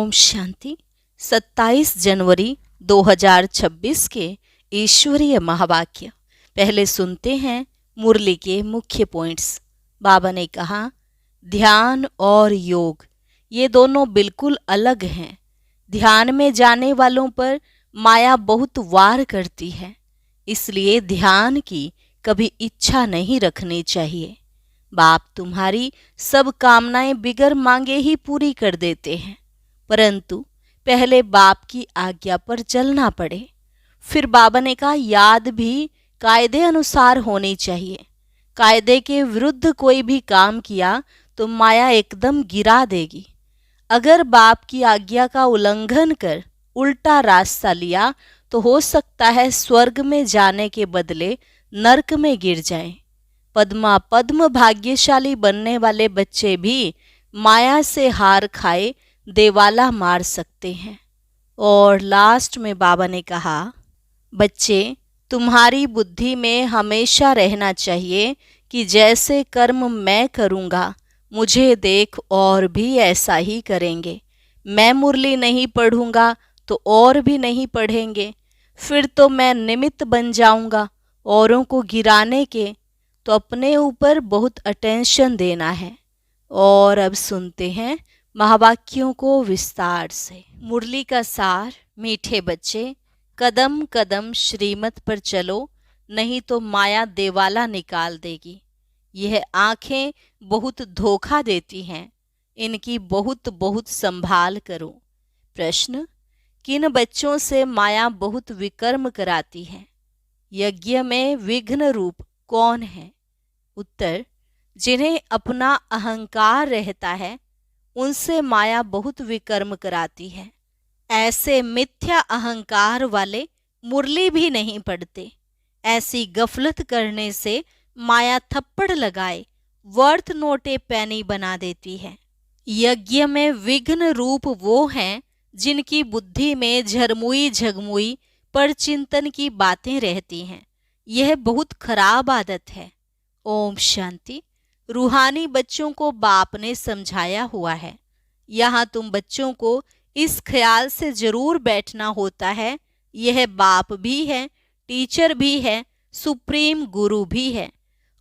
ओम शांति। 27 जनवरी 2026 के ईश्वरीय महावाक्य। पहले सुनते हैं मुरली के मुख्य पॉइंट्स। बाबा ने कहा, ध्यान और योग ये दोनों बिल्कुल अलग हैं। ध्यान में जाने वालों पर माया बहुत वार करती है, इसलिए ध्यान की कभी इच्छा नहीं रखनी चाहिए। बाप तुम्हारी सब कामनाएं बिगर मांगे ही पूरी कर देते हैं, परंतु पहले बाप की आज्ञा पर चलना पड़े। फिर बाबा ने कहा, याद भी कायदे अनुसार होनी चाहिए। कायदे के विरुद्ध कोई भी काम किया तो माया एकदम गिरा देगी। अगर बाप की आज्ञा का उल्लंघन कर उल्टा रास्ता लिया तो हो सकता है स्वर्ग में जाने के बदले नरक में गिर जाएं। पद्मा पद्म भाग्यशाली बनने वाले बच्चे भी माया से हार खाए देवाला मार सकते हैं। और लास्ट में बाबा ने कहा, बच्चे तुम्हारी बुद्धि में हमेशा रहना चाहिए कि जैसे कर्म मैं करूँगा मुझे देख और भी ऐसा ही करेंगे। मैं मुरली नहीं पढ़ूँगा तो और भी नहीं पढ़ेंगे, फिर तो मैं निमित्त बन जाऊँगा औरों को गिराने के। तो अपने ऊपर बहुत अटेंशन देना है। और अब सुनते हैं महावाक्यों को विस्तार से। मुरली का सार। मीठे बच्चे, कदम कदम श्रीमत पर चलो, नहीं तो माया देवाला निकाल देगी। यह आंखें बहुत धोखा देती हैं, इनकी बहुत बहुत संभाल करो। प्रश्न, किन बच्चों से माया बहुत विकर्म कराती है? यज्ञ में विघ्न रूप कौन है? उत्तर, जिन्हें अपना अहंकार रहता है उनसे माया बहुत विकर्म कराती है। ऐसे मिथ्या अहंकार वाले मुरली भी नहीं पढ़ते। ऐसी गफलत करने से माया थप्पड़ लगाए वर्थ नोटे पैनी बना देती है। यज्ञ में विघ्न रूप वो हैं जिनकी बुद्धि में झरमुई झगमुई पर चिंतन की बातें रहती हैं। यह बहुत खराब आदत है। ओम शांति। रूहानी बच्चों को बाप ने समझाया हुआ है। यहाँ तुम बच्चों को इस ख्याल से जरूर बैठना होता है, यह बाप भी है, टीचर भी है, सुप्रीम गुरु भी है।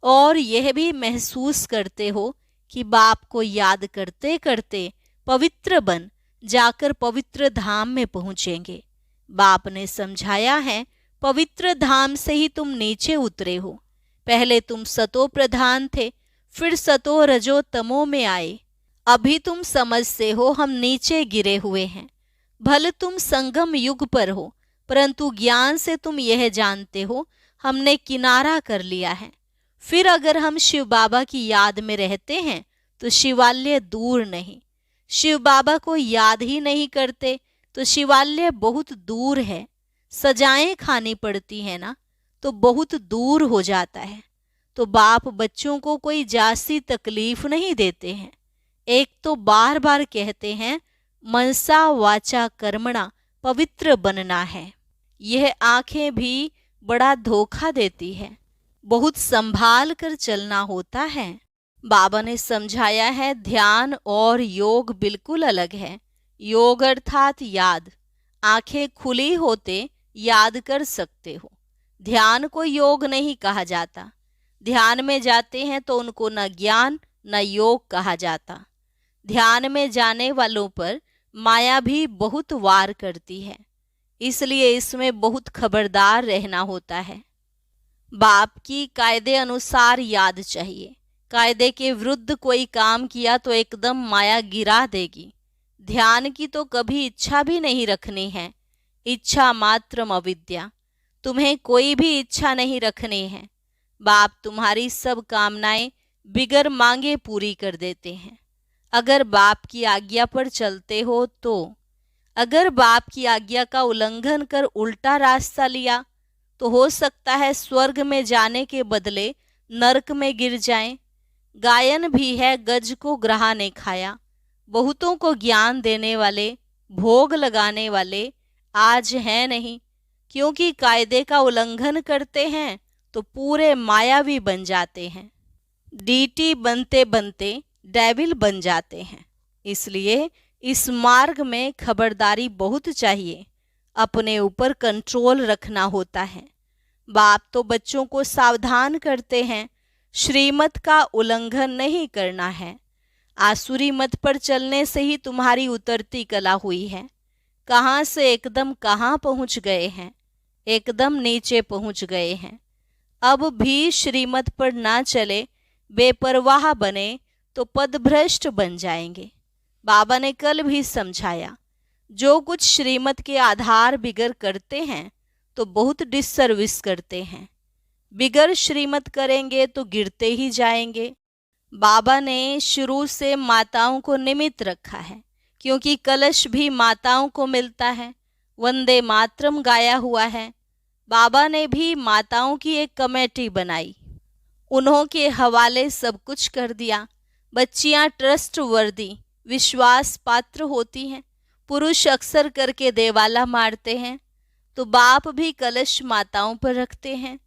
और यह भी महसूस करते हो कि बाप को याद करते करते पवित्र बन जाकर पवित्र धाम में पहुँचेंगे। बाप ने समझाया है, पवित्र धाम से ही तुम नीचे उतरे हो। पहले तुम सतो प्रधान थे, फिर सतो रजो तमो में आए। अभी तुम समझते हो हम नीचे गिरे हुए हैं। भले तुम संगम युग पर हो, परंतु ज्ञान से तुम यह जानते हो हमने किनारा कर लिया है। फिर अगर हम शिव बाबा की याद में रहते हैं तो शिवालय दूर नहीं। शिव बाबा को याद ही नहीं करते तो शिवालय बहुत दूर है। सजाएं खानी पड़ती है ना, तो बहुत दूर हो जाता है। तो बाप बच्चों को कोई जासी तकलीफ नहीं देते हैं। एक तो बार बार कहते हैं मनसा वाचा कर्मणा पवित्र बनना है। यह आंखें भी बड़ा धोखा देती है, बहुत संभाल कर चलना होता है। बाबा ने समझाया है, ध्यान और योग बिल्कुल अलग है। योग अर्थात याद। आंखें खुली होते याद कर सकते हो। ध्यान को योग नहीं कहा जाता। ध्यान में जाते हैं तो उनको न ज्ञान न योग कहा जाता। ध्यान में जाने वालों पर माया भी बहुत वार करती है, इसलिए इसमें बहुत खबरदार रहना होता है। बाप की कायदे अनुसार याद चाहिए। कायदे के विरुद्ध कोई काम किया तो एकदम माया गिरा देगी। ध्यान की तो कभी इच्छा भी नहीं रखनी है। इच्छा मात्रम अविद्या। तुम्हें कोई भी इच्छा नहीं रखनी है। बाप तुम्हारी सब कामनाएं बिगर मांगे पूरी कर देते हैं, अगर बाप की आज्ञा पर चलते हो तो। अगर बाप की आज्ञा का उल्लंघन कर उल्टा रास्ता लिया तो हो सकता है स्वर्ग में जाने के बदले नरक में गिर जाएं। गायन भी है, गज को ग्राह ने खाया। बहुतों को ज्ञान देने वाले, भोग लगाने वाले आज हैं नहीं, क्योंकि कायदे का उल्लंघन करते हैं तो पूरे मायावी बन जाते हैं। डीटी बनते बनते डेविल बन जाते हैं। इसलिए इस मार्ग में खबरदारी बहुत चाहिए, अपने ऊपर कंट्रोल रखना होता है। बाप तो बच्चों को सावधान करते हैं, श्रीमत का उल्लंघन नहीं करना है। आसुरी मत पर चलने से ही तुम्हारी उतरती कला हुई है। कहाँ से एकदम कहाँ पहुँच गए हैं, एकदम नीचे पहुँच गए हैं। अब भी श्रीमत पर ना चले, बेपरवाह बने तो पदभ्रष्ट बन जाएंगे। बाबा ने कल भी समझाया, जो कुछ श्रीमत के आधार बिगर करते हैं तो बहुत डिसर्विस करते हैं। बिगर श्रीमत करेंगे तो गिरते ही जाएंगे। बाबा ने शुरू से माताओं को निमित्त रखा है, क्योंकि कलश भी माताओं को मिलता है। वंदे मातरम गाया हुआ है। बाबा ने भी माताओं की एक कमेटी बनाई, उन्हों के हवाले सब कुछ कर दिया। बच्चियां ट्रस्ट वर्दी, विश्वास पात्र होती हैं। पुरुष अक्सर करके देवाला मारते हैं, तो बाप भी कलश माताओं पर रखते हैं।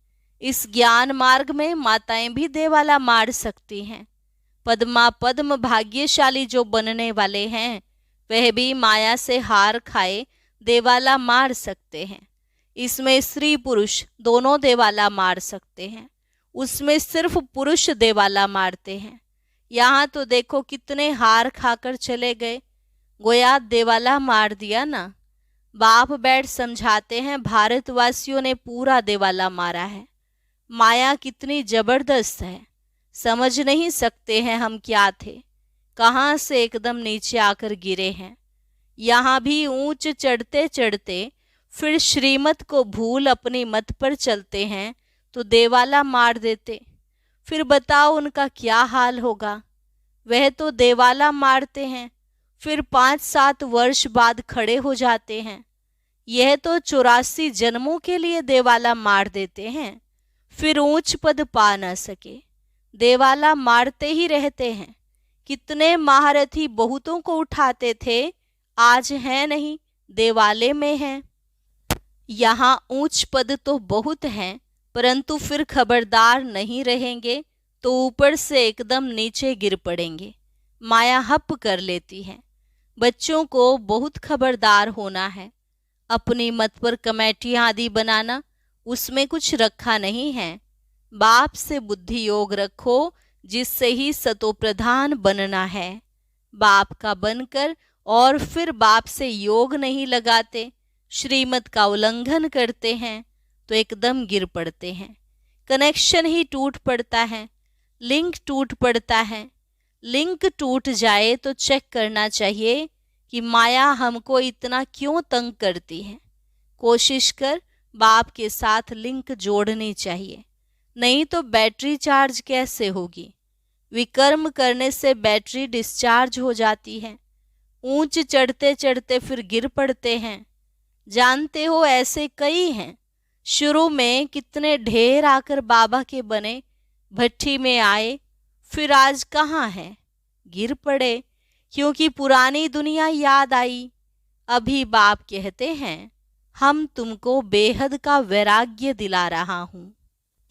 इस ज्ञान मार्ग में माताएं भी देवाला मार सकती हैं। पद्मा पद्म भाग्यशाली जो बनने वाले हैं, वह भी माया से हार खाए देवाला मार सकते हैं। इसमें स्त्री पुरुष दोनों देवाला मार सकते हैं, उसमें सिर्फ पुरुष देवाला मारते हैं। यहाँ तो देखो कितने हार खाकर चले गए, गोया देवाला मार दिया ना। बाप बैठ समझाते हैं, भारतवासियों ने पूरा देवाला मारा है। माया कितनी जबरदस्त है, समझ नहीं सकते हैं हम क्या थे, कहाँ से एकदम नीचे आकर गिरे हैं। यहाँ भी ऊंच चढ़ते चढ़ते फिर श्रीमत को भूल अपनी मत पर चलते हैं तो देवाला मार देते। फिर बताओ उनका क्या हाल होगा। वह तो देवाला मारते हैं, फिर 5-7 वर्ष बाद खड़े हो जाते हैं। यह तो 84 जन्मों के लिए देवाला मार देते हैं, फिर ऊंच पद पा न सके, देवाला मारते ही रहते हैं। कितने महारथी बहुतों को उठाते थे, आज हैं नहीं, देवाले में हैं। यहाँ ऊंच पद तो बहुत हैं, परंतु फिर खबरदार नहीं रहेंगे तो ऊपर से एकदम नीचे गिर पड़ेंगे। माया हप कर लेती है। बच्चों को बहुत खबरदार होना है। अपनी मत पर कमेटियां आदि बनाना, उसमें कुछ रखा नहीं है। बाप से बुद्धि योग रखो, जिससे ही सतो प्रधान बनना है। बाप का बनकर और फिर बाप से योग नहीं लगाते, श्रीमत का उल्लंघन करते हैं तो एकदम गिर पड़ते हैं। कनेक्शन ही टूट पड़ता है, लिंक टूट पड़ता है। लिंक टूट जाए तो चेक करना चाहिए कि माया हमको इतना क्यों तंग करती है। कोशिश कर बाप के साथ लिंक जोड़नी चाहिए, नहीं तो बैटरी चार्ज कैसे होगी। विकर्म करने से बैटरी डिस्चार्ज हो जाती है। ऊंच चढ़ते चढ़ते फिर गिर पड़ते हैं। जानते हो ऐसे कई हैं। शुरू में कितने ढेर आकर बाबा के बने, भट्टी में आए, फिर आज कहाँ हैं, गिर पड़े, क्योंकि पुरानी दुनिया याद आई। अभी बाप कहते हैं, हम तुमको बेहद का वैराग्य दिला रहा हूँ।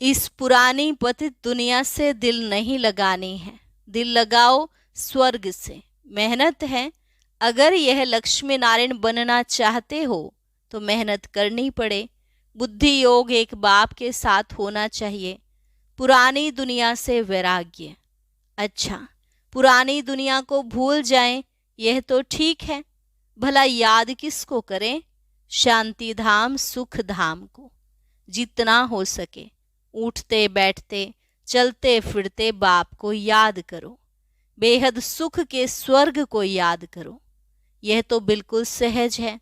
इस पुरानी पतित दुनिया से दिल नहीं लगानी है, दिल लगाओ स्वर्ग से। मेहनत है, अगर यह लक्ष्मी नारायण बनना चाहते हो तो मेहनत करनी पड़े। बुद्धि योग एक बाप के साथ होना चाहिए। पुरानी दुनिया से वैराग्य। अच्छा, पुरानी दुनिया को भूल जाएं, यह तो ठीक है, भला याद किसको करें? शांति धाम सुख धाम को। जितना हो सके उठते बैठते चलते फिरते बाप को याद करो, बेहद सुख के स्वर्ग को याद करो। यह तो बिल्कुल सहज है।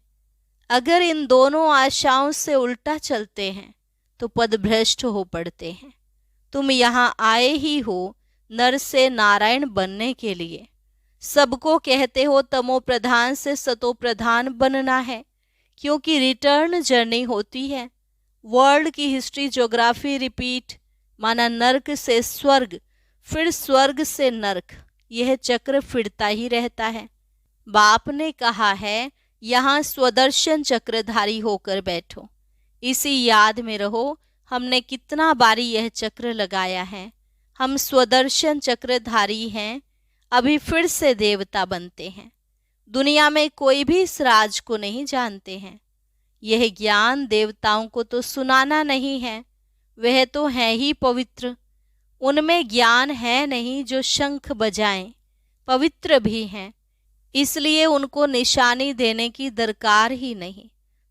अगर इन दोनों आशाओं से उल्टा चलते हैं तो पदभ्रष्ट हो पड़ते हैं। तुम यहाँ आए ही हो नर से नारायण बनने के लिए। सबको कहते हो तमो प्रधान से सतो प्रधान बनना है, क्योंकि रिटर्न जर्नी होती है। वर्ल्ड की हिस्ट्री ज्योग्राफी रिपीट, माना नर्क से स्वर्ग, फिर स्वर्ग से नर्क, यह चक्र फिरता ही रहता है। बाप ने कहा है, यहाँ स्वदर्शन चक्रधारी होकर बैठो, इसी याद में रहो। हमने कितना बारी यह चक्र लगाया है। हम स्वदर्शन चक्रधारी हैं, अभी फिर से देवता बनते हैं। दुनिया में कोई भी इस राज को नहीं जानते हैं। यह ज्ञान देवताओं को तो सुनाना नहीं है, वह तो हैं ही पवित्र। उनमें ज्ञान है नहीं जो शंख बजाएं, पवित्र भी हैं, इसलिए उनको निशानी देने की दरकार ही नहीं।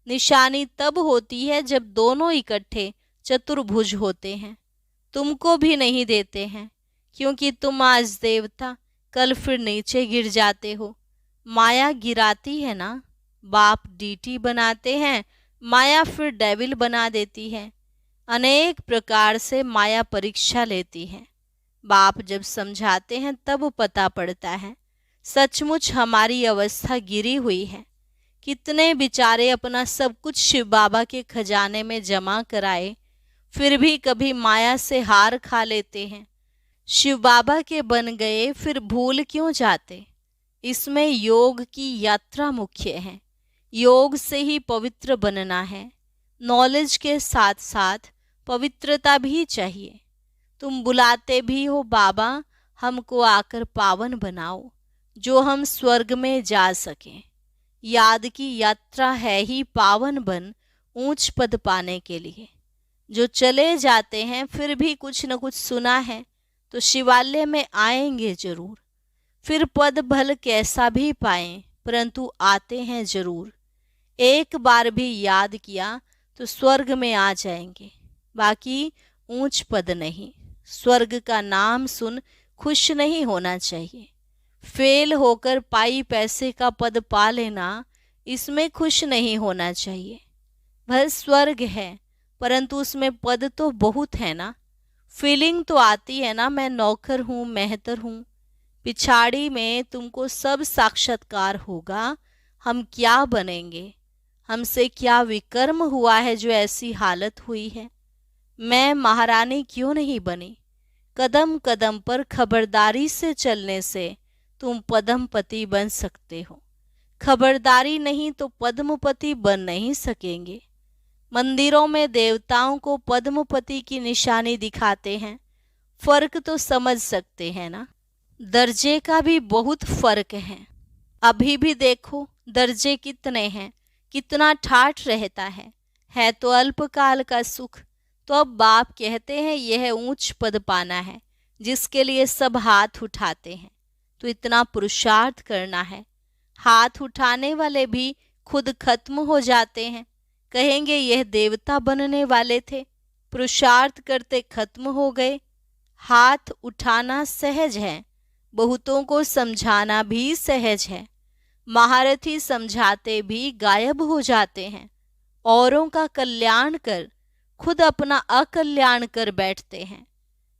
निशानी तब होती है जब दोनों इकट्ठे चतुर्भुज होते हैं। तुमको भी नहीं देते हैं, क्योंकि तुम आज देवता, कल फिर नीचे गिर जाते हो। माया गिराती है ना, बाप डीटी बनाते हैं, माया फिर डेविल बना देती है। अनेक प्रकार से माया परीक्षा लेती है। बाप जब समझाते हैं तब पता पड़ता है सचमुच हमारी अवस्था गिरी हुई है। कितने बेचारे अपना सब कुछ शिव बाबा के खजाने में जमा कराए, फिर भी कभी माया से हार खा लेते हैं। शिव बाबा के बन गए फिर भूल क्यों जाते। इसमें योग की यात्रा मुख्य है। योग से ही पवित्र बनना है। नॉलेज के साथ साथ पवित्रता भी चाहिए। तुम बुलाते भी हो बाबा हमको आकर पावन बनाओ, जो हम स्वर्ग में जा सकें। याद की यात्रा है ही पावन बन ऊंच पद पाने के लिए। जो चले जाते हैं फिर भी कुछ न कुछ सुना है तो शिवालय में आएंगे जरूर। फिर पद भल कैसा भी पाएं, परंतु आते हैं जरूर। एक बार भी याद किया तो स्वर्ग में आ जाएंगे, बाकी ऊंच पद नहीं। स्वर्ग का नाम सुन खुश नहीं होना चाहिए। फेल होकर पाई पैसे का पद पा लेना, इसमें खुश नहीं होना चाहिए। भले स्वर्ग है परंतु उसमें पद तो बहुत है ना। फीलिंग तो आती है ना, मैं नौकर हूँ, मेहतर हूँ। पिछाड़ी में तुमको सब साक्षात्कार होगा। हम क्या बनेंगे, हमसे क्या विकर्म हुआ है जो ऐसी हालत हुई है। मैं महारानी क्यों नहीं बनी। कदम कदम पर खबरदारी से चलने से तुम पद्मपति बन सकते हो। खबरदारी नहीं तो पद्मपति बन नहीं सकेंगे। मंदिरों में देवताओं को पद्मपति की निशानी दिखाते हैं। फर्क तो समझ सकते हैं ना। दर्जे का भी बहुत फर्क है। अभी भी देखो दर्जे कितने हैं, कितना ठाठ रहता है तो अल्पकाल का सुख। तो अब बाप कहते हैं यह ऊंच पद पाना है, जिसके लिए सब हाथ उठाते हैं। तो इतना पुरुषार्थ करना है। हाथ उठाने वाले भी खुद खत्म हो जाते हैं। कहेंगे यह देवता बनने वाले थे, पुरुषार्थ करते खत्म हो गए। हाथ उठाना सहज है, बहुतों को समझाना भी सहज है। महारथी समझाते भी गायब हो जाते हैं। औरों का कल्याण कर खुद अपना अकल्याण कर बैठते हैं।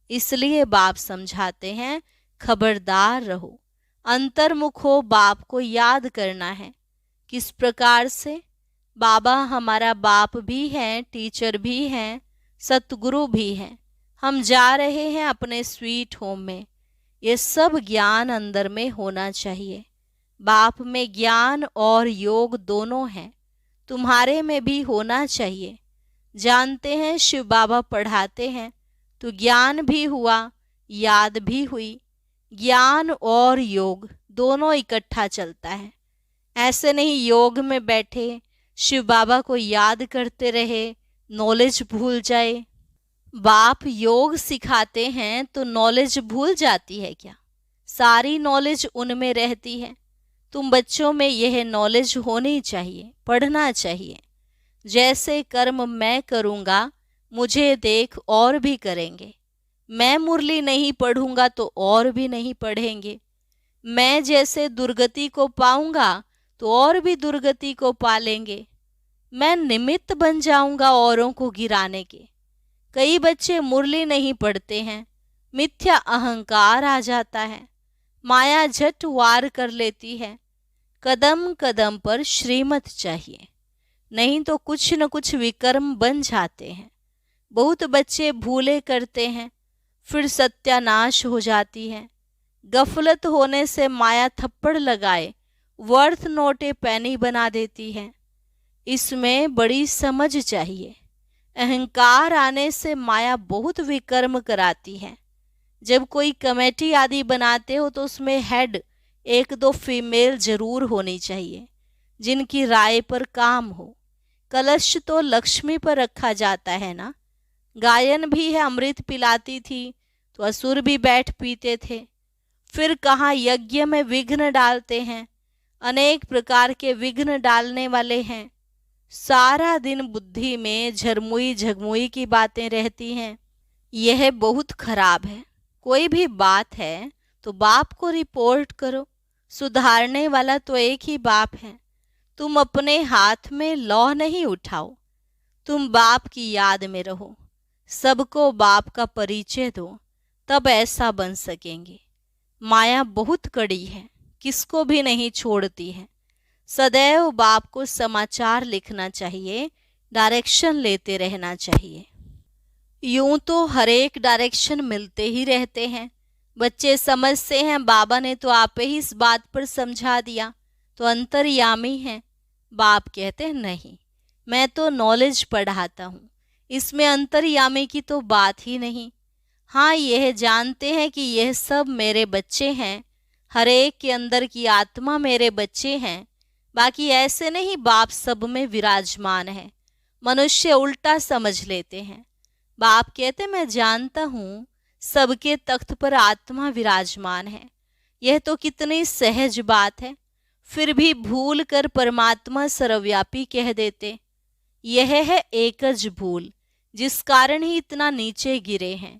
इसलिए बाप समझाते हैं खबरदार रहो, अंतर्मुख हो। बाप को याद करना है। किस प्रकार से? बाबा हमारा बाप भी हैं, टीचर भी हैं, सतगुरु भी हैं। हम जा रहे हैं अपने स्वीट होम में। ये सब ज्ञान अंदर में होना चाहिए। बाप में ज्ञान और योग दोनों हैं, तुम्हारे में भी होना चाहिए। जानते हैं शिव बाबा पढ़ाते हैं तो ज्ञान भी हुआ, याद भी हुई। ज्ञान और योग दोनों इकट्ठा चलता है। ऐसे नहीं योग में बैठे शिव बाबा को याद करते रहे, नॉलेज भूल जाए। बाप योग सिखाते हैं तो नॉलेज भूल जाती है क्या? सारी नॉलेज उनमें रहती है। तुम बच्चों में यह नॉलेज होनी चाहिए, पढ़ना चाहिए। जैसे कर्म मैं करूँगा, मुझे देख और भी करेंगे। मैं मुरली नहीं पढ़ूंगा तो और भी नहीं पढ़ेंगे। मैं जैसे दुर्गति को पाऊंगा तो और भी दुर्गति को पालेंगे। मैं निमित्त बन जाऊंगा औरों को गिराने के। कई बच्चे मुरली नहीं पढ़ते हैं, मिथ्या अहंकार आ जाता है, माया झट वार कर लेती है। कदम कदम पर श्रीमत चाहिए, नहीं तो कुछ न कुछ विकर्म बन जाते हैं। बहुत बच्चे भूले करते हैं, फिर सत्यानाश हो जाती है। गफलत होने से माया थप्पड़ लगाए वर्थ नोटे पैनी बना देती है। इसमें बड़ी समझ चाहिए। अहंकार आने से माया बहुत विकर्म कराती है। जब कोई कमेटी आदि बनाते हो तो उसमें हेड एक दो फीमेल जरूर होनी चाहिए जिनकी राय पर काम हो। कलश तो लक्ष्मी पर रखा जाता है ना। गायन भी है, अमृत पिलाती थी तो असुर भी बैठ पीते थे। फिर कहाँ यज्ञ में विघ्न डालते हैं, अनेक प्रकार के विघ्न डालने वाले हैं। सारा दिन बुद्धि में झरमुई झगमुई की बातें रहती हैं। यह बहुत खराब है। कोई भी बात है तो बाप को रिपोर्ट करो। सुधारने वाला तो एक ही बाप है। तुम अपने हाथ में लौ नहीं उठाओ, तुम बाप की याद में रहो, सबको बाप का परिचय दो, तब ऐसा बन सकेंगे। माया बहुत कड़ी है, किसको भी नहीं छोड़ती है। सदैव बाप को समाचार लिखना चाहिए, डायरेक्शन लेते रहना चाहिए। यूं तो हर एक डायरेक्शन मिलते ही रहते हैं। बच्चे समझते हैं बाबा ने तो आप ही इस बात पर समझा दिया तो अंतर्यामी है। बाप कहते हैं नहीं, मैं तो नॉलेज पढ़ाता हूँ, इसमें अंतर्यामी की तो बात ही नहीं। हाँ, यह जानते हैं कि यह सब मेरे बच्चे हैं, हर एक के अंदर की आत्मा मेरे बच्चे हैं। बाकी ऐसे नहीं बाप सब में विराजमान है। मनुष्य उल्टा समझ लेते हैं। बाप कहते मैं जानता हूँ सबके तख्त पर आत्मा विराजमान है। यह तो कितनी सहज बात है, फिर भी भूल कर परमात्मा सर्वव्यापी कह देते। यह है एकज भूल, जिस कारण ही इतना नीचे गिरे हैं।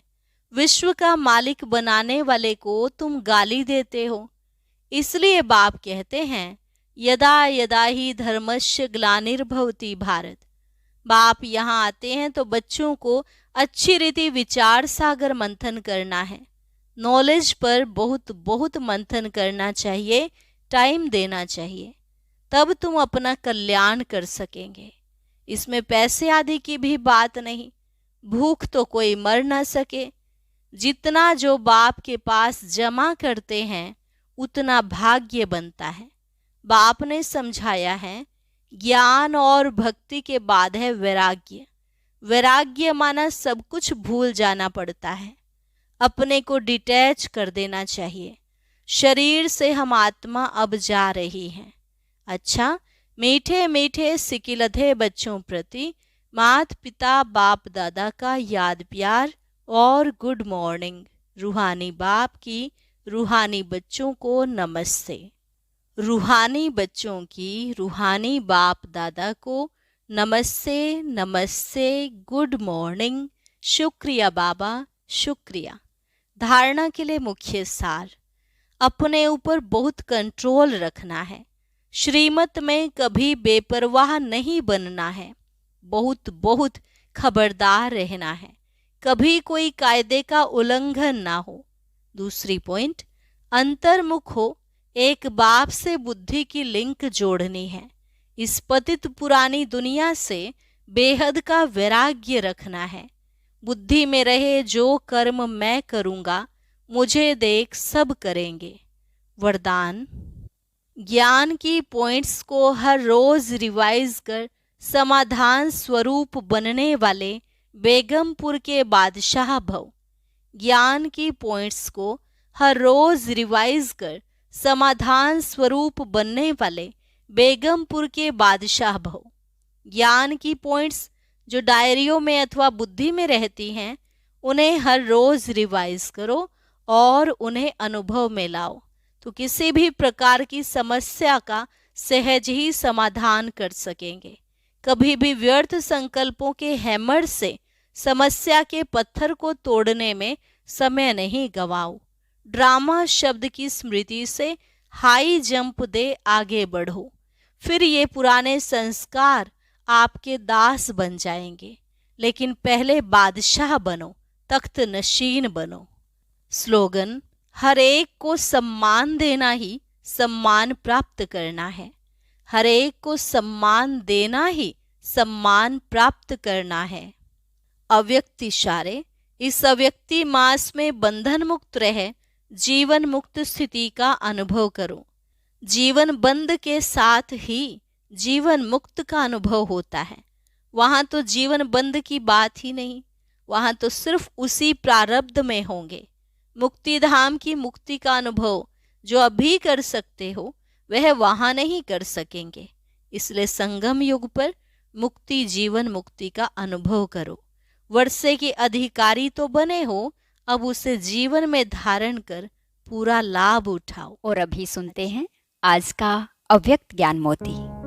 विश्व का मालिक बनाने वाले को तुम गाली देते हो। इसलिए बाप कहते हैं यदा यदा ही धर्मस्य ग्लानिर्भवति भारत। बाप यहाँ आते हैं तो बच्चों को अच्छी रीति विचार सागर मंथन करना है। नॉलेज पर बहुत बहुत मंथन करना चाहिए, टाइम देना चाहिए, तब तुम अपना कल्याण कर सकेंगे। इसमें पैसे आदि की भी बात नहीं। भूख तो कोई मर ना सके। जितना जो बाप के पास जमा करते हैं उतना भाग्य बनता है। बाप ने समझाया है ज्ञान और भक्ति के बाद है वैराग्य। वैराग्य माना सब कुछ भूल जाना पड़ता है, अपने को डिटैच कर देना चाहिए। शरीर से हम आत्मा अब जा रही हैं। अच्छा, मीठे मीठे सिकिलधे बच्चों प्रति माता पिता बाप दादा का याद प्यार और गुड मॉर्निंग। रूहानी बाप की रूहानी बच्चों को नमस्ते। रूहानी बच्चों की रूहानी बाप दादा को नमस्ते नमस्ते, गुड मॉर्निंग। शुक्रिया बाबा, शुक्रिया। धारणा के लिए मुख्य सार, अपने ऊपर बहुत कंट्रोल रखना है। श्रीमत में कभी बेपरवाह नहीं बनना है। बहुत बहुत खबरदार रहना है, कभी कोई कायदे का उल्लंघन ना हो। दूसरी पॉइंट, अंतर्मुख हो। एक बाप से बुद्धि की लिंक जोड़नी है। इस पतित पुरानी दुनिया से बेहद का वैराग्य रखना है। बुद्धि में रहे जो कर्म मैं करूँगा, मुझे देख सब करेंगे। वरदान, ज्ञान की पॉइंट्स को हर रोज रिवाइज कर समाधान स्वरूप बनने वाले बेगमपुर के बादशाह भव। ज्ञान की पॉइंट्स को हर रोज रिवाइज कर समाधान स्वरूप बनने वाले बेगमपुर के बादशाह भव। ज्ञान की पॉइंट्स जो डायरियों में अथवा बुद्धि में रहती हैं, उन्हें हर रोज रिवाइज करो और उन्हें अनुभव में लाओ, तो किसी भी प्रकार की समस्या का सहज ही समाधान कर सकेंगे। कभी भी व्यर्थ संकल्पों के हैमर से समस्या के पत्थर को तोड़ने में समय नहीं गवाओ। ड्रामा शब्द की स्मृति से हाई जंप दे आगे बढ़ो, फिर ये पुराने संस्कार आपके दास बन जाएंगे। लेकिन पहले बादशाह बनो, तख्त नशीन बनो। स्लोगन, हर एक को सम्मान देना ही सम्मान प्राप्त करना है। हर एक को सम्मान देना ही सम्मान प्राप्त करना है। अव्यक्त इशारे, इस अव्यक्ति मास में बंधन मुक्त रह जीवन मुक्त स्थिति का अनुभव करो। जीवन बंद के साथ ही जीवन मुक्त का अनुभव होता है। वहाँ तो जीवन बंद की बात ही नहीं, वहाँ तो सिर्फ उसी प्रारब्ध में होंगे। मुक्ति धाम की मुक्ति का अनुभव जो अभी कर सकते हो वह वहां नहीं कर सकेंगे। इसलिए संगम युग पर मुक्ति, जीवन मुक्ति का अनुभव करो। वर्षे के अधिकारी तो बने हो, अब उसे जीवन में धारण कर पूरा लाभ उठाओ। और अभी सुनते हैं आज का अव्यक्त ज्ञान मोती।